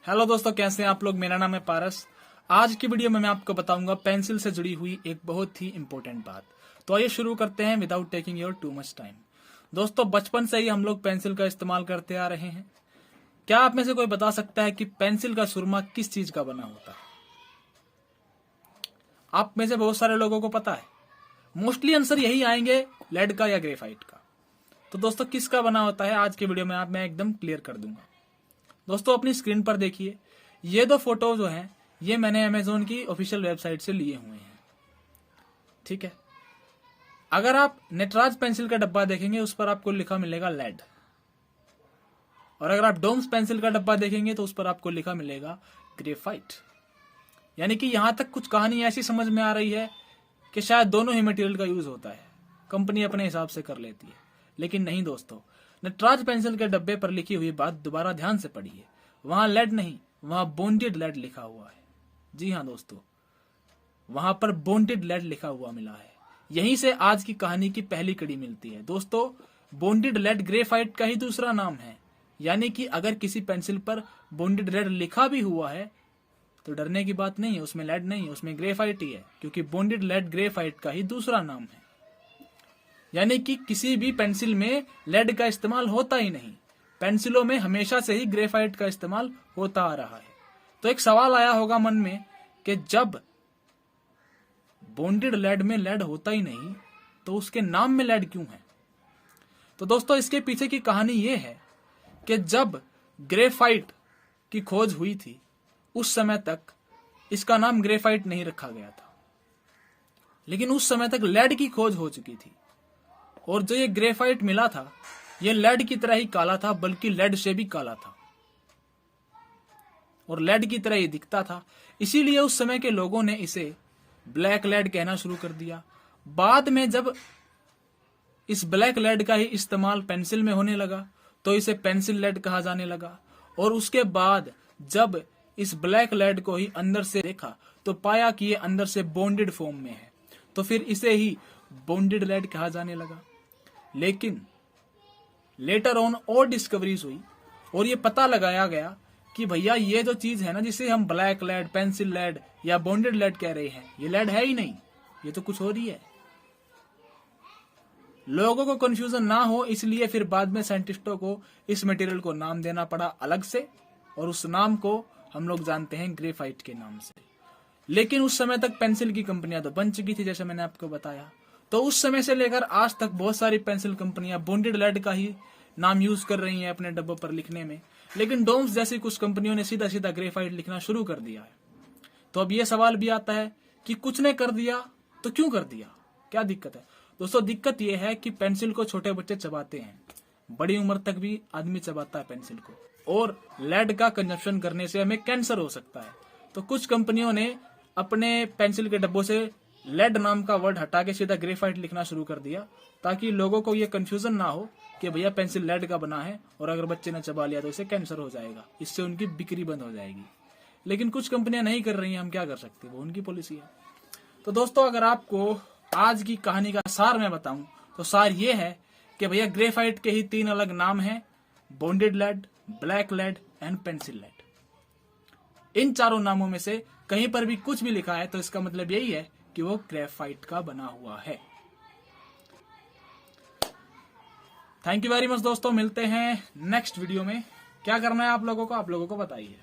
Hello दोस्तों, कैसे हैं आप लोग। मेरा नाम है पारस। आज की वीडियो में मैं आपको बताऊंगा पेंसिल से जुड़ी हुई एक बहुत ही इंपॉर्टेंट बात। तो आइए शुरू करते हैं without taking your too much time. दोस्तों, बचपन से ही हम लोग पेंसिल का इस्तेमाल करते आ रहे हैं। क्या आप में से कोई बता सकता है कि पेंसिल का सुरमा किस चीज का बना होता है? आप में से बहुत सारे लोगों को पता है। मोस्टली आंसर यही आएंगे, लेड का या ग्रेफाइट का। तो दोस्तों, किसका बना होता है आज की वीडियो में मैं एकदम क्लियर कर दूंगा। दोस्तों, अपनी स्क्रीन पर देखिए, ये दो फोटो जो हैं ये मैंने अमेजोन की ऑफिशियल वेबसाइट से लिए हुए हैं। ठीक है। अगर आप नटराज पेंसिल का डब्बा देखेंगे उस पर आपको लिखा मिलेगा लेड, और अगर आप डोम्स पेंसिल का डब्बा देखेंगे तो उस पर आपको लिखा मिलेगा ग्रेफाइट। यानी कि यहां तक कुछ कहानी ऐसी समझ में आ रही है कि शायद दोनों ही मटेरियल का यूज होता है, कंपनी अपने हिसाब से कर लेती है। लेकिन नहीं दोस्तों, नटराज पेंसिल के डब्बे पर लिखी हुई बात दोबारा ध्यान से पढ़िए। वहां लेड नहीं, वहां बॉन्डेड लेड लिखा हुआ है। जी हाँ दोस्तों, वहां पर बॉन्डेड लेड लिखा हुआ मिला है। यहीं से आज की कहानी की पहली कड़ी मिलती है। दोस्तों, बॉन्डेड लेड ग्रेफाइट का ही दूसरा नाम है। यानी कि अगर किसी पेंसिल पर बॉन्डेड लेड लिखा भी हुआ है तो डरने की बात नहीं है, उसमें लेड नहीं है, उसमें ग्रेफाइट ही है, क्योंकि बॉन्डेड लेड ग्रेफाइट का ही दूसरा नाम है। यानी कि किसी भी पेंसिल में लेड का इस्तेमाल होता ही नहीं। पेंसिलों में हमेशा से ही ग्रेफाइट का इस्तेमाल होता आ रहा है। तो एक सवाल आया होगा मन में कि जब बॉन्डेड लेड में लेड होता ही नहीं तो उसके नाम में लेड क्यों है? तो दोस्तों, इसके पीछे की कहानी यह है कि जब ग्रेफाइट की खोज हुई थी उस समय तक इसका नाम ग्रेफाइट नहीं रखा गया था। लेकिन उस समय तक लेड की खोज हो चुकी थी, और जो ये ग्रेफाइट मिला था ये लेड की तरह ही काला था, बल्कि लेड से भी काला था और लेड की तरह ही दिखता था। इसीलिए उस समय के लोगों ने इसे ब्लैक लेड कहना शुरू कर दिया। बाद में जब इस ब्लैक लेड का ही इस्तेमाल पेंसिल में होने लगा तो इसे पेंसिल लेड कहा जाने लगा। और उसके बाद जब इस ब्लैक लेड को ही अंदर से देखा तो पाया कि ये अंदर से बॉन्डेड फॉर्म में है, तो फिर इसे ही बॉन्डेड लेड कहा जाने लगा। लेकिन लेटर ऑन और डिस्कवरीज हुई और ये पता लगाया गया कि भैया ये जो चीज है ना, जिसे हम ब्लैक लेड, पेंसिल लेड या बॉन्डेड लेड कह रहे हैं, ये लेड है ही नहीं, ये तो कुछ और ही है। लोगों को कंफ्यूजन ना हो इसलिए फिर बाद में साइंटिस्टों को इस मटेरियल को नाम देना पड़ा अलग से, और उस नाम को हम लोग जानते हैं ग्रेफाइट के नाम से। लेकिन उस समय तक पेंसिल की कंपनियां तो बन चुकी थी, जैसे मैंने आपको बताया। तो उस समय से लेकर आज तक बहुत सारी पेंसिल कंपनियां बॉन्डेड लेड का ही नाम यूज कर रही हैं अपने डब्बों पर लिखने में। लेकिन डोम्स जैसी कुछ कंपनियों ने सीधा सीधा ग्रेफाइट लिखना शुरू कर दिया है। तो अब यह सवाल भी आता है कि कुछ ने कर दिया तो क्यों कर दिया, क्या दिक्कत है? दोस्तों, दिक्कत यह है कि पेंसिल को छोटे बच्चे चबाते हैं, बड़ी उम्र तक भी आदमी चबाता है पेंसिल को, और लेड का कंजप्शन करने से हमें कैंसर हो सकता है। तो कुछ कंपनियों ने अपने पेंसिल के डब्बों से लेड नाम का वर्ड हटा के सीधा ग्रेफाइट लिखना शुरू कर दिया, ताकि लोगों को यह कंफ्यूजन ना हो कि भैया पेंसिल लेड का बना है और अगर बच्चे ने चबा लिया तो इसे कैंसर हो जाएगा, इससे उनकी बिक्री बंद हो जाएगी। लेकिन कुछ कंपनियां नहीं कर रही हैं, हम क्या कर सकते हैं, वो उनकी पॉलिसी है। तो दोस्तों, अगर आपको आज की कहानी का सार मैं बताऊं तो सार ये है कि भैया ग्रेफाइट के ही 3 अलग नाम हैं, bonded lead, black lead and pencil lead. इन चारों नामों में से कहीं पर भी कुछ भी लिखा है तो इसका मतलब यही है कि वो ग्रेफाइट का बना हुआ है। थैंक यू वेरी मच दोस्तों, मिलते हैं नेक्स्ट वीडियो में। क्या करना है आप लोगों को बताइए।